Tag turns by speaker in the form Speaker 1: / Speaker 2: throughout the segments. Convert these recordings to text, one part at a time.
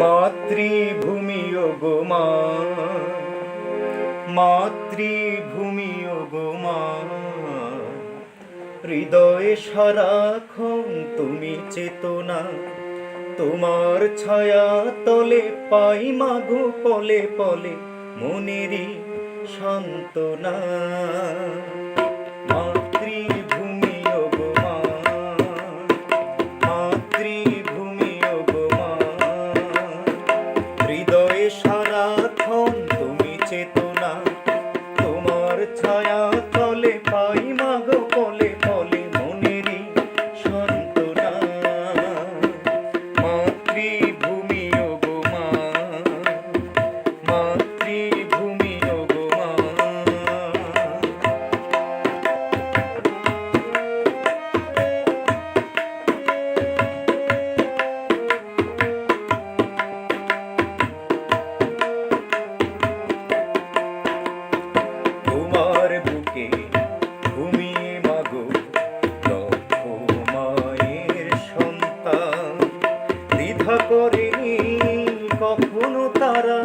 Speaker 1: মাতৃভূমি ওগো মা, মাতৃভূমি ওগো মা, হৃদয়ে সারাক্ষণ তুমি চেতনা। তোমার ছায়া তলে পাই মাগো পলে পলে মনেরই সান্ত্বনা। মাতৃভূমি ওগো মা, মাতৃভূমি ওগো মা, হৃদয়ে সারাক্ষণ তুমি চেতনা। তোমার ছায়া তলে পাই মাগো পলে পলে মনেরই সান্ত্বনা। মাতৃভূমি ওগো মা, মাতৃভূমি ওগো মা। তোমার বুকে ঘুমিয়ে মাগো লক্ষ মায়ের সন্তান, দ্বিধা করেনি কখনো তারা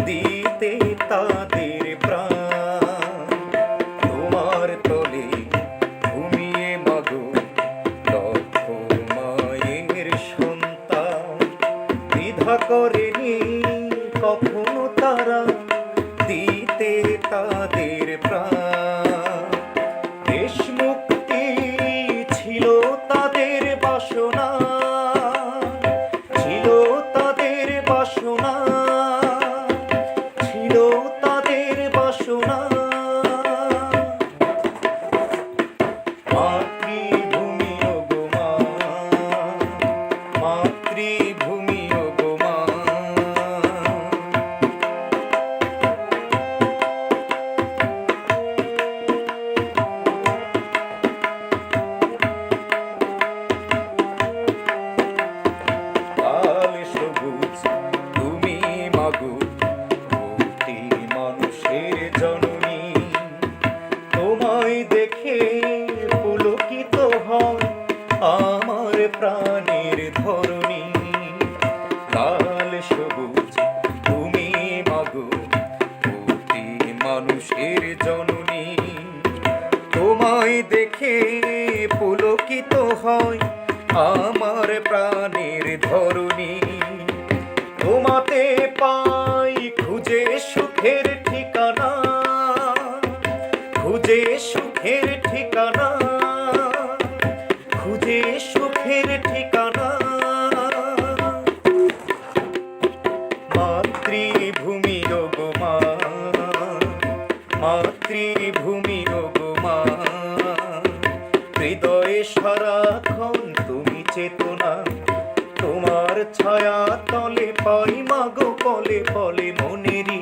Speaker 1: দিতে তাদের প্রাণ। তোমার তলে ঘুমিয়ে মাগো লক্ষ মায়ের সন্তান, দ্বিধা করেনি কখনো তারা দিতে তাদের প্রাণ। দেশ মুক্তি ছিল তাদের বাসনা, ছিল তাদের বাসনা, ছিল তাদের বাসনা। মাতৃভূমি ওগো মা, মাতৃভূমি ওগো মা। লাল সবুজ তুমি মাগো প্রতি মানুষের জননী, তোমায় দেখে পুলকিত হয় আমার প্রাণের ধরণী। লাল সবুজ তুমি মাগো প্রতি মানুষের জননী, তোমায় দেখে পুলকিত হয় আমার প্রাণের ধরণী। তোমাতে পাই খুঁজে সুখের ঠিকানা, খুঁজে সুখের ঠিকানা, খুঁজে সুখের ঠিকানা। মাতৃভূমি ওগো মা, মাতৃভূমি ওগো মা, হৃদয়ে সারাক্ষণ তুমি চেতনা। তোমার ছায়া তলে পাই মাগো পলে পলে মনেরই